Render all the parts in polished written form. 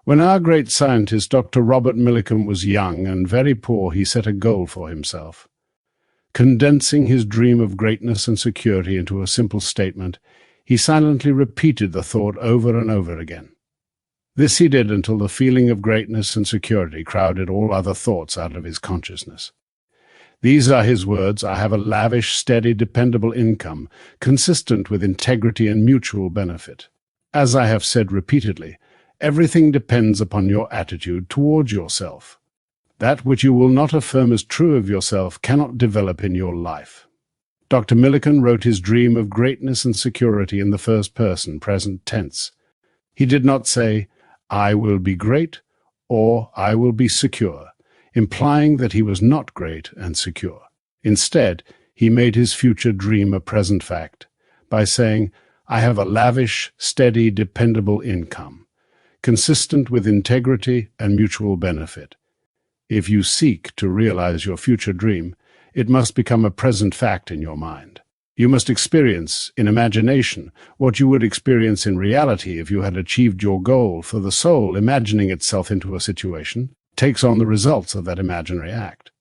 When our great scientist Dr. Robert Millikan was young and very poor, he set a goal for himself. Condensing his dream of greatness and security into a simple statement, he silently repeated the thought over and over again. This he did until the feeling of greatness and security crowded all other thoughts out of his consciousness. These are his words: "I have a lavish, steady, dependable income, consistent with integrity and mutual benefit." As I have said repeatedly, everything depends upon your attitude towards yourself. That which you will not affirm as true of yourself cannot develop in your life. Dr. Millikan wrote his dream of greatness and security in the first person, present tense. He did not say, "I will be great," or "I will be secure," implying that he was not great and secure. Instead, he made his future dream a present fact by saying, "I have a lavish, steady, dependable income, consistent with integrity and mutual benefit." If you seek to realize your future dream, it must become a present fact in your mind. You must experience, in imagination, what you would experience in reality if you had achieved your goal, for the soul, imagining itself into a situation, takes on the results of that imaginary act.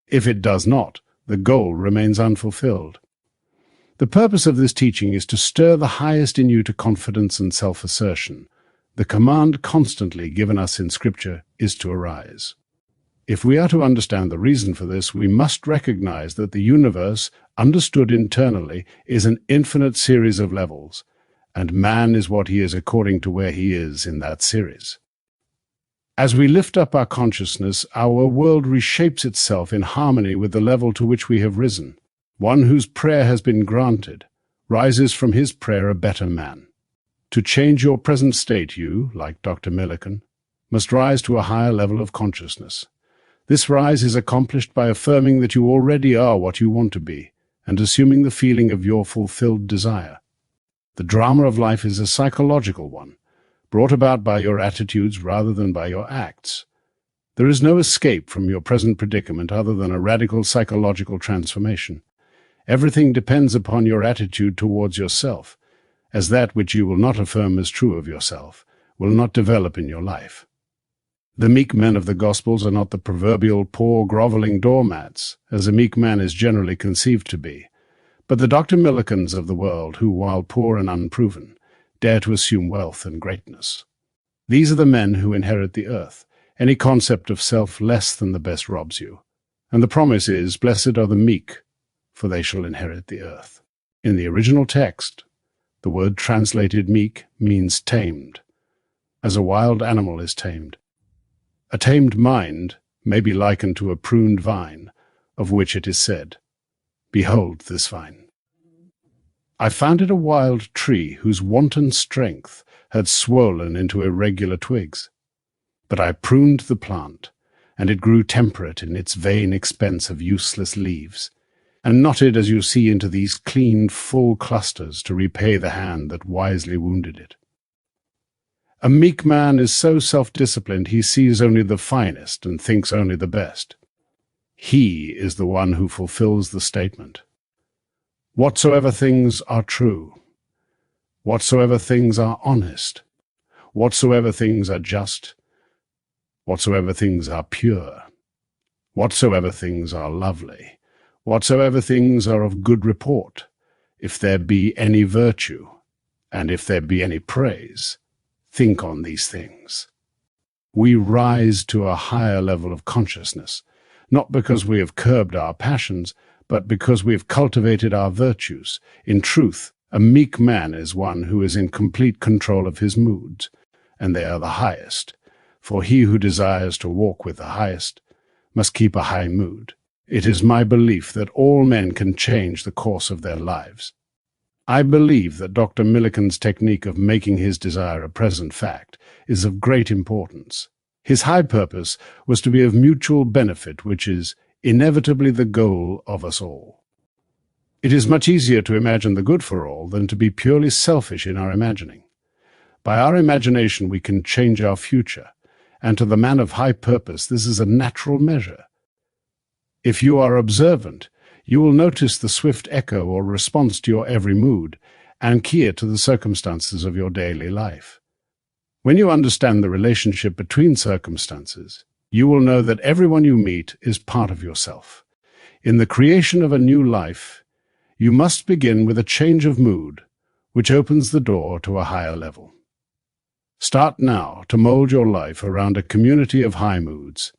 If it does not, the goal remains unfulfilled. The purpose of this teaching is to stir the highest in you to confidence and self-assertion. The command constantly given us in Scripture is to arise. If we are to understand the reason for this, we must recognize that the universe, understood internally, is an infinite series of levels, and man is what he is according to where he is in that series. As we lift up our consciousness, our world reshapes itself in harmony with the level to which we have risen. One whose prayer has been granted rises from his prayer a better man. To change your present state, you, like Dr. Millikan, must rise to a higher level of consciousness. This rise is accomplished by affirming that you already are what you want to be, and assuming the feeling of your fulfilled desire. The drama of life is a psychological one, brought about by your attitudes rather than by your acts. There is no escape from your present predicament other than a radical psychological transformation. Everything depends upon your attitude towards yourself, as that which you will not affirm as true of yourself will not develop in your life. The meek men of the Gospels are not the proverbial poor, groveling doormats, as a meek man is generally conceived to be, but the Dr. Millikans of the world who, while poor and unproven, dare to assume wealth and greatness. These are the men who inherit the earth. Any concept of self less than the best robs you. And the promise is, "Blessed are the meek, for they shall inherit the earth." In the original text, the word translated meek means tamed, as a wild animal is tamed. A tamed mind may be likened to a pruned vine, of which it is said, "Behold this vine." I found it a wild tree whose wanton strength had swollen into irregular twigs. But I pruned the plant, and it grew temperate in its vain expense of useless leaves, and knotted as you see into these clean, full clusters to repay the hand that wisely wounded it. A meek man is so self-disciplined he sees only the finest and thinks only the best. He is the one who fulfills the statement, "Whatsoever things are true, whatsoever things are honest, whatsoever things are just, whatsoever things are pure, whatsoever things are lovely, whatsoever things are of good report, if there be any virtue, and if there be any praise, think on these things." We rise to a higher level of consciousness, not because we have curbed our passions, but because we have cultivated our virtues. In truth, a meek man is one who is in complete control of his moods, and they are the highest, for he who desires to walk with the highest must keep a high mood. It is my belief that all men can change the course of their lives. I believe that Dr. Millikan's technique of making his desire a present fact is of great importance. His high purpose was to be of mutual benefit, which is inevitably the goal of us all. It is much easier to imagine the good for all than to be purely selfish in our imagining. By our imagination we can change our future, and to the man of high purpose this is a natural measure. If you are observant, you will notice the swift echo or response to your every mood, and key it to the circumstances of your daily life. When you understand the relationship between circumstances, you will know that everyone you meet is part of yourself. In the creation of a new life, you must begin with a change of mood, which opens the door to a higher level. Start now to mold your life around a community of high moods.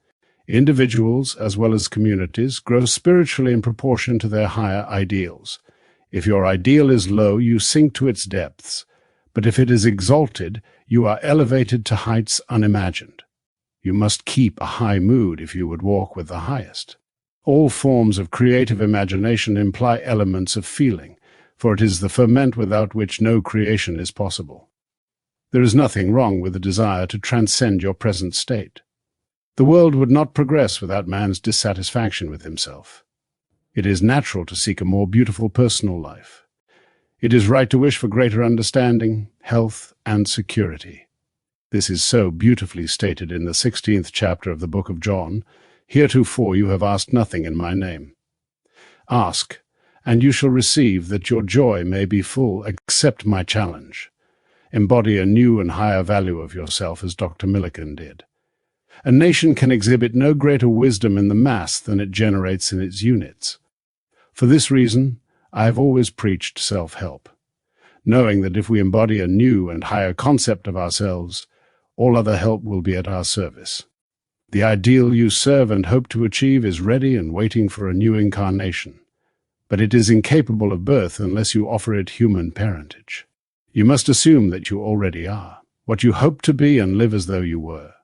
Individuals, as well as communities, grow spiritually in proportion to their higher ideals. If your ideal is low, you sink to its depths, but if it is exalted, you are elevated to heights unimagined. You must keep a high mood if you would walk with the highest. All forms of creative imagination imply elements of feeling, for it is the ferment without which no creation is possible. There is nothing wrong with the desire to transcend your present state. The world would not progress without man's dissatisfaction with himself. It is natural to seek a more beautiful personal life. It is right to wish for greater understanding, health, and security. This is so beautifully stated in the 16th chapter of the book of John. Heretofore you have asked nothing in my name. Ask, and you shall receive, that your joy may be full. Accept my challenge. Embody a new and higher value of yourself as Dr. Millikan did. A nation can exhibit no greater wisdom in the mass than it generates in its units. For this reason, I have always preached self-help, knowing that if we embody a new and higher concept of ourselves, all other help will be at our service. The ideal you serve and hope to achieve is ready and waiting for a new incarnation, but it is incapable of birth unless you offer it human parentage. You must assume that you already are, what you hope to be, and live as though you were.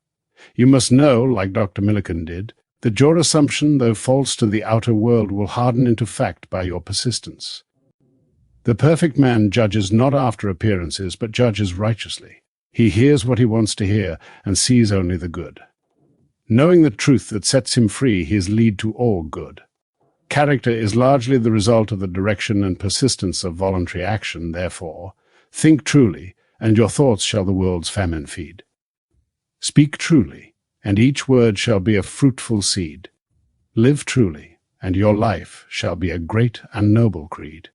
You must know, like Dr. Millikan did, that your assumption, though false to the outer world, will harden into fact by your persistence. The perfect man judges not after appearances, but judges righteously. He hears what he wants to hear and sees only the good. Knowing the truth that sets him free, he is lead to all good. Character is largely the result of the direction and persistence of voluntary action. Therefore, think truly, and your thoughts shall the world's famine feed. Speak truly, and each word shall be a fruitful seed. Live truly, and your life shall be a great and noble creed.